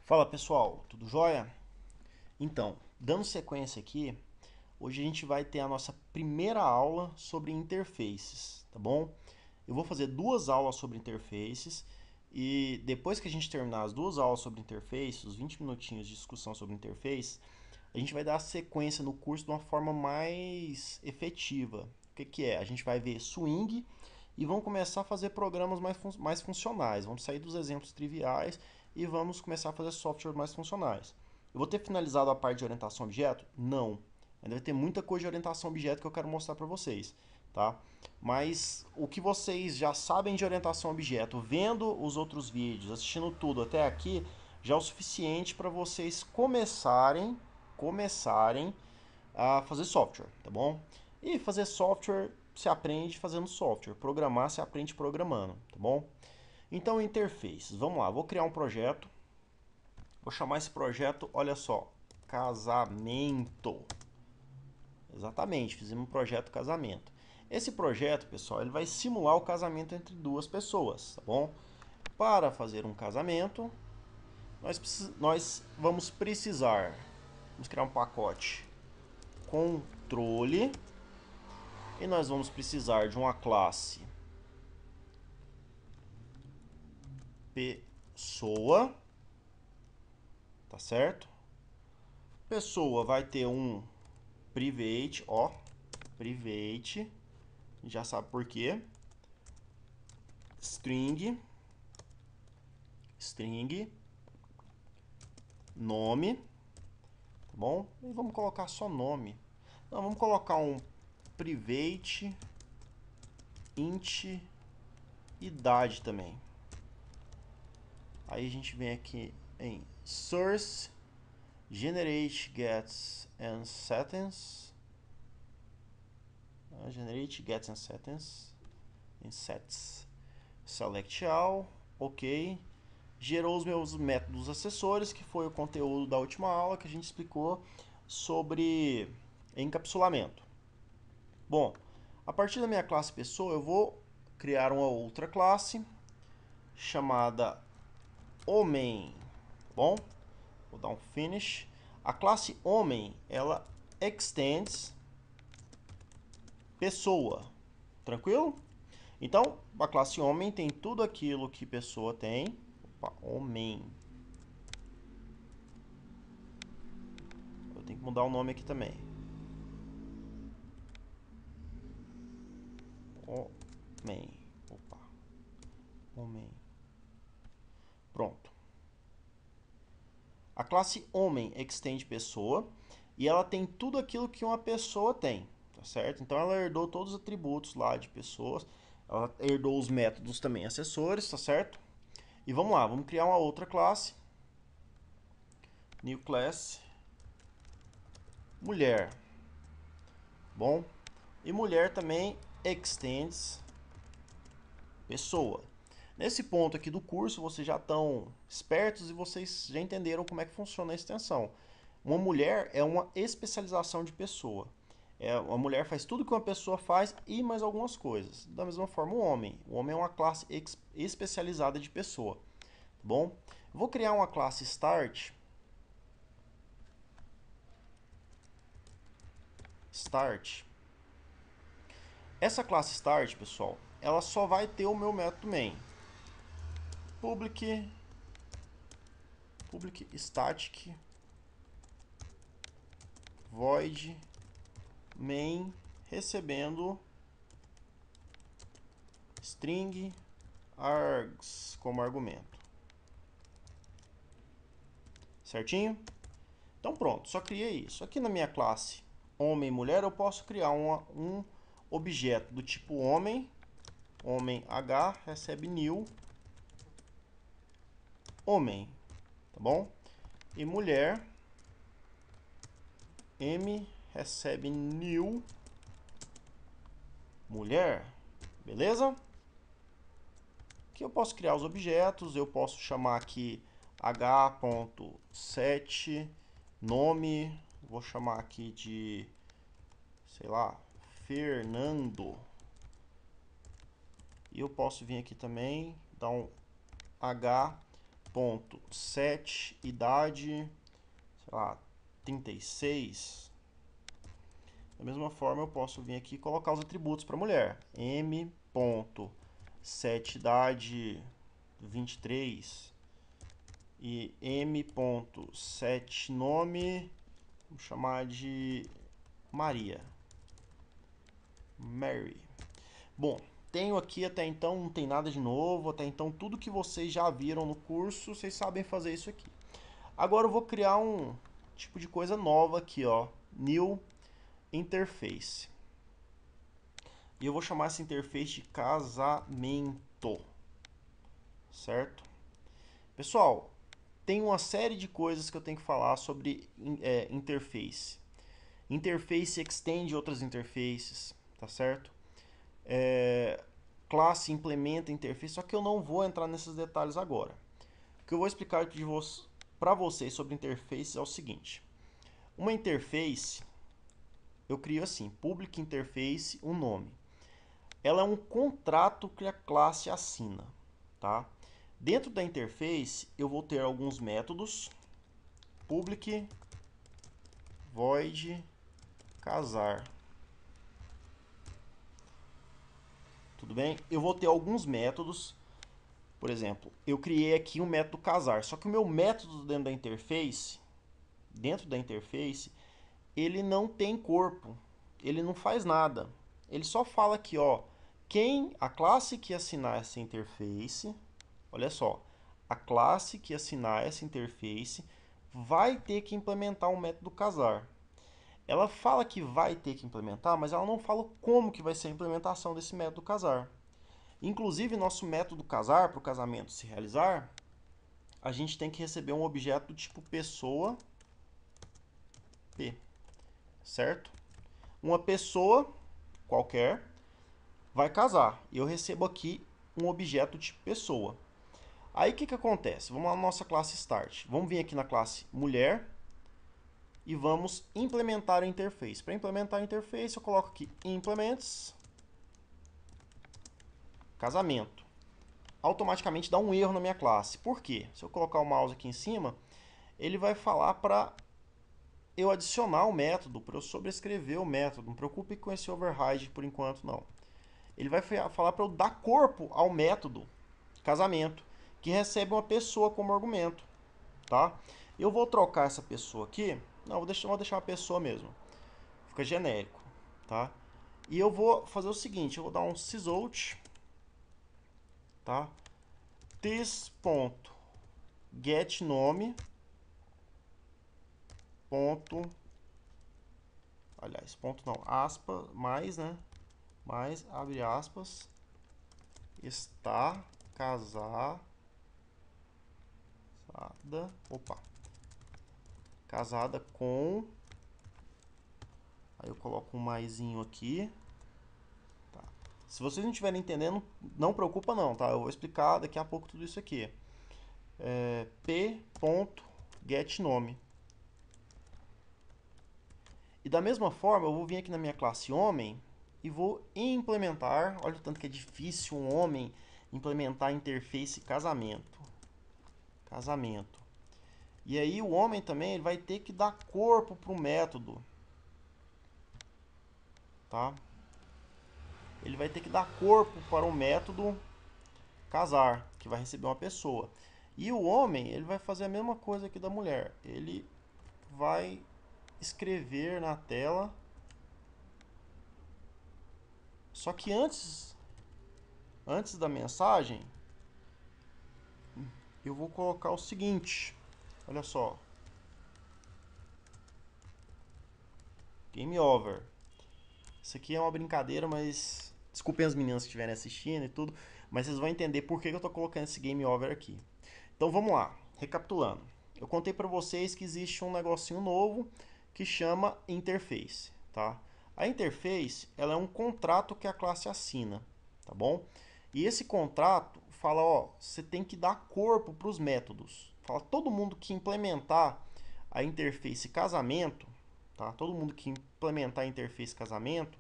Fala pessoal, tudo jóia? Então, dando sequência aqui, hoje a gente vai ter a nossa primeira aula sobre interfaces, tá bom? Eu vou fazer duas aulas sobre interfaces e depois que a gente terminar as duas aulas sobre interfaces, os 20 minutinhos de discussão sobre interface, a gente vai dar a sequência no curso de uma forma mais efetiva. O que que é? A gente vai ver swing e vamos começar a fazer programas mais funcionais. Vamos sair dos exemplos triviais e vamos começar a fazer softwares mais funcionais. Eu vou ter finalizado a parte de orientação a objeto? Não. Ainda vai ter muita coisa de orientação a objeto que eu quero mostrar para vocês, tá? Mas o que vocês já sabem de orientação a objeto, vendo os outros vídeos, assistindo tudo até aqui, já é o suficiente para vocês começarem a fazer software, tá bom? E fazer software se aprende fazendo software, programar se aprende programando, tá bom? Então, interfaces, vamos lá, vou criar um projeto, vou chamar esse projeto, olha só, casamento. Exatamente, fizemos um projeto casamento. Esse projeto, pessoal, ele vai simular o casamento entre duas pessoas, tá bom? Para fazer um casamento, nós vamos precisar, vamos criar um pacote controle e nós vamos precisar de uma classe pessoa, tá certo? Pessoa vai ter um private, ó, private, já sabe por quê. String, nome, tá bom? E vamos colocar só nome. Não, vamos colocar um private int idade também. Aí a gente vem aqui em source generate gets and settings. Generate gets and settings. Em sets. Select all. Ok. Gerou os meus métodos acessórios, que foi o conteúdo da última aula que a gente explicou sobre encapsulamento. Bom, a partir da minha classe pessoa, eu vou criar uma outra classe chamada homem. Bom, vou dar um finish. A classe homem, ela extends pessoa. Tranquilo? Então, a classe homem tem tudo aquilo que pessoa tem. Opa, homem. Eu tenho que mudar o nome aqui também. Homem. Opa. Homem. Pronto. A classe homem extende pessoa e ela tem tudo aquilo que uma pessoa tem, tá certo? Então ela herdou todos os atributos lá de pessoas, ela herdou os métodos também acessórios, tá certo? E vamos lá, vamos criar uma outra classe. New class. Mulher. Bom, e mulher também extends pessoa. Nesse ponto aqui do curso, vocês já estão espertos e vocês já entenderam como é que funciona a extensão. Uma mulher é uma especialização de pessoa. Uma mulher faz tudo que uma pessoa faz e mais algumas coisas. Da mesma forma, o homem. O homem é uma classe especializada de pessoa. Tá bom? Vou criar uma classe start. Start. Essa classe start, pessoal, ela só vai ter o meu método main. Public static void main recebendo string args como argumento. Certinho? Então pronto, só criei isso. Aqui na minha classe homem e mulher eu posso criar um objeto do tipo homem, homem h recebe new homem, tá bom? E mulher m recebe new mulher, beleza? Aqui eu posso criar os objetos, eu posso chamar aqui h.set nome, vou chamar aqui de, sei lá, Fernando. E eu posso vir aqui também, dar um h ponto set idade, sei lá, 36. Da mesma forma, eu posso vir aqui e colocar os atributos para mulher. m.set idade 23 e m.set nome, vamos chamar de Maria. Mary. Bom, tenho aqui até então, não tem nada de novo, até então tudo que vocês já viram no curso, vocês sabem fazer isso aqui. Agora eu vou criar um tipo de coisa nova aqui, ó, New Interface. E eu vou chamar essa interface de casamento, certo? Pessoal, tem uma série de coisas que eu tenho que falar sobre interface. Interface extende outras interfaces, tá certo? Classe implementa interface, só que eu não vou entrar nesses detalhes agora. O que eu vou explicar para vocês sobre interfaces é o seguinte. Uma interface, eu crio assim, public interface, um nome. Ela é um contrato que a classe assina, tá? Dentro da interface, eu vou ter alguns métodos, public, void, casar. Tudo bem? Eu vou ter alguns métodos, por exemplo, eu criei aqui um método casar, só que o meu método dentro da interface, ele não tem corpo, ele não faz nada. Ele só fala aqui, ó, a classe que assinar essa interface, olha só, a classe que assinar essa interface vai ter que implementar um método casar. Ela fala que vai ter que implementar, mas ela não fala como que vai ser a implementação desse método casar. Inclusive, nosso método casar, para o casamento se realizar, a gente tem que receber um objeto do tipo pessoa P, certo? Uma pessoa qualquer vai casar e eu recebo aqui um objeto do tipo pessoa. Aí o que acontece? Vamos lá na nossa classe Start. Vamos vir aqui na classe Mulher e vamos implementar a interface. Para implementar a interface, eu coloco aqui Implements, casamento. Automaticamente dá um erro na minha classe. Por quê? Se eu colocar o mouse aqui em cima, ele vai falar para eu adicionar o método, para eu sobrescrever o método. Não preocupe com esse override por enquanto, não. Ele vai falar para eu dar corpo ao método casamento, que recebe uma pessoa como argumento, tá? Eu vou trocar essa pessoa aqui, não, vou deixar uma pessoa mesmo, fica genérico, tá? E eu vou fazer o seguinte, eu vou dar um sysOut, tá? This.getNome ponto, aliás, ponto não, aspas, mais, né? Mais, abre aspas, está casada, casada com, aí eu coloco um maisinho aqui, tá? Se vocês não estiverem entendendo, não preocupa não, tá? Eu vou explicar daqui a pouco tudo isso aqui. P.getNome. E da mesma forma, eu vou vir aqui na minha classe homem e vou implementar, olha o tanto que é difícil um homem implementar a interface casamento. Casamento. E aí o homem também ele vai ter que dar corpo para o método. Tá? Ele vai ter que dar corpo para o método casar, que vai receber uma pessoa. E o homem, ele vai fazer a mesma coisa aqui da mulher. Ele vai escrever na tela. Só que antes da mensagem, eu vou colocar o seguinte. Olha só. Game over. Isso aqui é uma brincadeira, mas desculpem as meninas que estiverem assistindo e tudo, mas vocês vão entender por que eu estou colocando esse game over aqui. Então vamos lá, recapitulando. Eu contei para vocês que existe um negocinho novo que chama interface, tá? A interface, ela é um contrato que a classe assina, tá bom? E esse contrato fala, ó, você tem que dar corpo para os métodos. Fala, todo mundo que implementar a interface casamento, tá? Todo mundo que implementar a interface casamento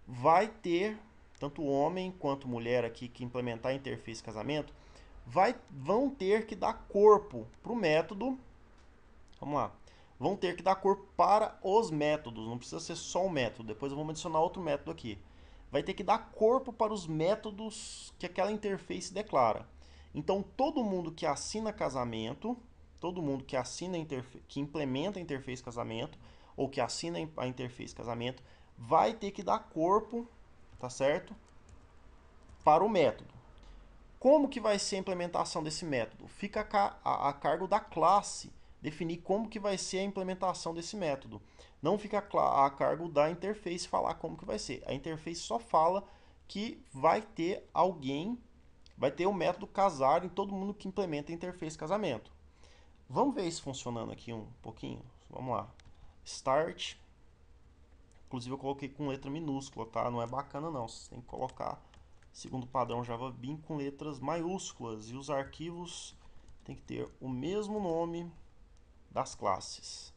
vai ter, tanto homem quanto mulher aqui que implementar a interface casamento, vão ter que dar corpo para o método. Vamos lá. Vão ter que dar corpo para os métodos, não precisa ser só um método. Depois eu vou adicionar outro método aqui. Vai ter que dar corpo para os métodos que aquela interface declara. Então, todo mundo que assina casamento, todo mundo que assina que implementa a interface casamento ou que assina a interface casamento, vai ter que dar corpo, tá certo? Para o método. Como que vai ser a implementação desse método? Fica a cargo da classe definir como que vai ser a implementação desse método. Não fica a cargo da interface falar como que vai ser. A interface só fala que vai ter alguém, vai ter o método casar em todo mundo que implementa a interface casamento. Vamos ver isso funcionando aqui um pouquinho? Vamos lá. Start. Inclusive eu coloquei com letra minúscula, tá? Não é bacana não. Você tem que colocar segundo o padrão Java Bean com letras maiúsculas. E os arquivos tem que ter o mesmo nome das classes.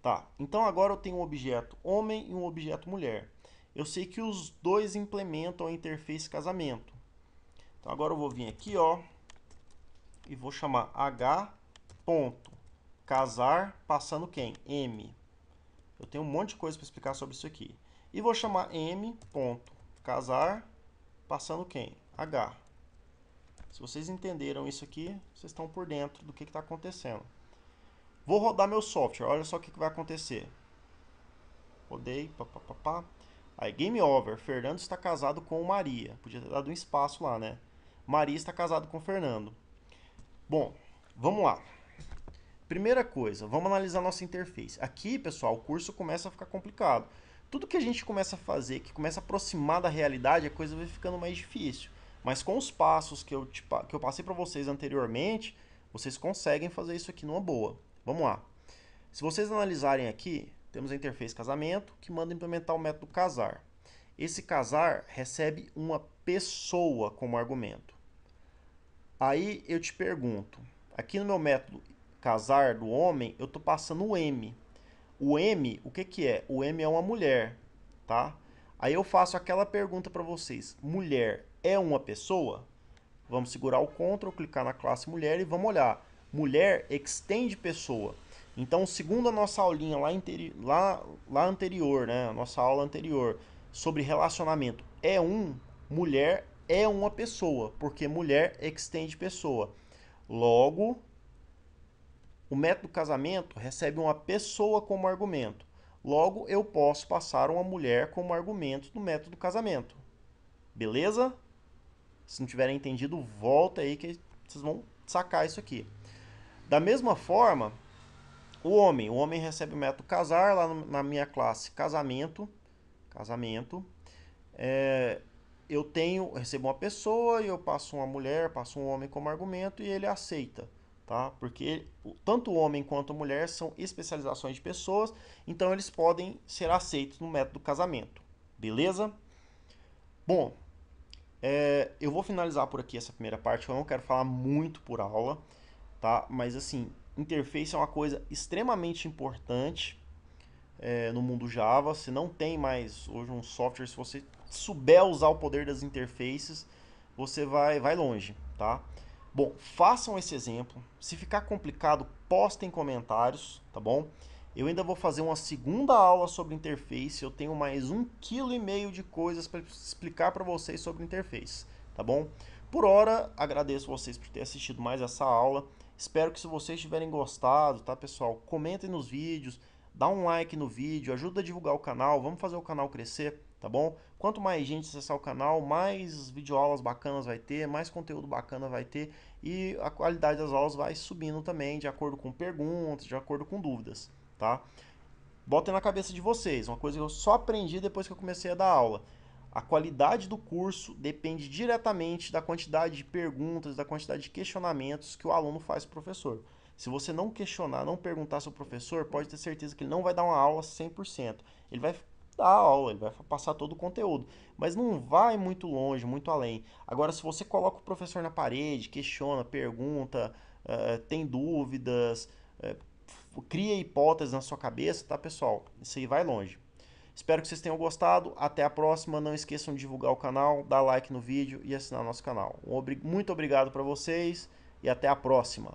Tá, então agora eu tenho um objeto homem e um objeto mulher. Eu sei que os dois implementam a interface casamento. Então agora eu vou vir aqui, ó, e vou chamar h.casar passando quem? M. Eu tenho um monte de coisa para explicar sobre isso aqui. E vou chamar m.casar passando quem? H. Se vocês entenderam isso aqui, vocês estão por dentro do que está acontecendo. Vou rodar meu software, olha só o que vai acontecer. Rodei, papapá. Aí, game over. Fernando está casado com Maria. Podia ter dado um espaço lá, né? Maria está casado com Fernando. Bom, vamos lá. Primeira coisa, vamos analisar nossa interface. Aqui, pessoal, o curso começa a ficar complicado. Tudo que a gente começa a fazer, que começa a aproximar da realidade, a coisa vai ficando mais difícil. Mas com os passos que eu passei para vocês anteriormente, vocês conseguem fazer isso aqui numa boa. Vamos lá. Se vocês analisarem aqui, temos a interface casamento, que manda implementar o método casar. Esse casar recebe uma pessoa como argumento. Aí eu te pergunto, aqui no meu método casar do homem, eu estou passando o M. O M, o que que é? O M é uma mulher, tá? Aí eu faço aquela pergunta para vocês, mulher é uma pessoa? Vamos segurar o Ctrl, clicar na classe mulher e vamos olhar. Mulher extende pessoa. Então, segundo a nossa aulinha lá anterior, né? A nossa aula anterior sobre relacionamento mulher é uma pessoa, porque mulher extende pessoa. Logo, o método casamento recebe uma pessoa como argumento. Logo, eu posso passar uma mulher como argumento do método casamento. Beleza? Se não tiverem entendido, volta aí que vocês vão sacar isso aqui. Da mesma forma, o homem recebe o método casar lá na minha classe casamento. Eu recebo uma pessoa e eu passo uma mulher, passo um homem como argumento e ele aceita, tá? Porque tanto o homem quanto a mulher são especializações de pessoas, então eles podem ser aceitos no método casamento. Beleza? Bom, eu vou finalizar por aqui essa primeira parte, eu não quero falar muito por aula, tá? Mas assim, interface é uma coisa extremamente importante no mundo Java. Você não tem mais hoje um software, se você souber usar o poder das interfaces, você vai longe, tá? Bom, façam esse exemplo. Se ficar complicado, postem comentários, tá bom? Eu ainda vou fazer uma segunda aula sobre interface. Eu tenho mais 1,5 kg de coisas para explicar para vocês sobre interface, tá bom? Por hora, agradeço vocês por ter assistido mais essa aula. Espero que se vocês tiverem gostado, tá, pessoal? Comentem nos vídeos, dá um like no vídeo, ajuda a divulgar o canal, vamos fazer o canal crescer, tá bom? Quanto mais gente acessar o canal, mais videoaulas bacanas vai ter, mais conteúdo bacana vai ter e a qualidade das aulas vai subindo também, de acordo com perguntas, de acordo com dúvidas, tá? Botem na cabeça de vocês, uma coisa que eu só aprendi depois que eu comecei a dar aula. A qualidade do curso depende diretamente da quantidade de perguntas, da quantidade de questionamentos que o aluno faz para o professor. Se você não questionar, não perguntar ao seu professor, pode ter certeza que ele não vai dar uma aula 100%. Ele vai dar a aula, ele vai passar todo o conteúdo, mas não vai muito longe, muito além. Agora, se você coloca o professor na parede, questiona, pergunta, tem dúvidas, cria hipóteses na sua cabeça, tá, pessoal? Isso aí vai longe. Espero que vocês tenham gostado. Até a próxima. Não esqueçam de divulgar o canal, dar like no vídeo e assinar nosso canal. Muito obrigado para vocês e até a próxima.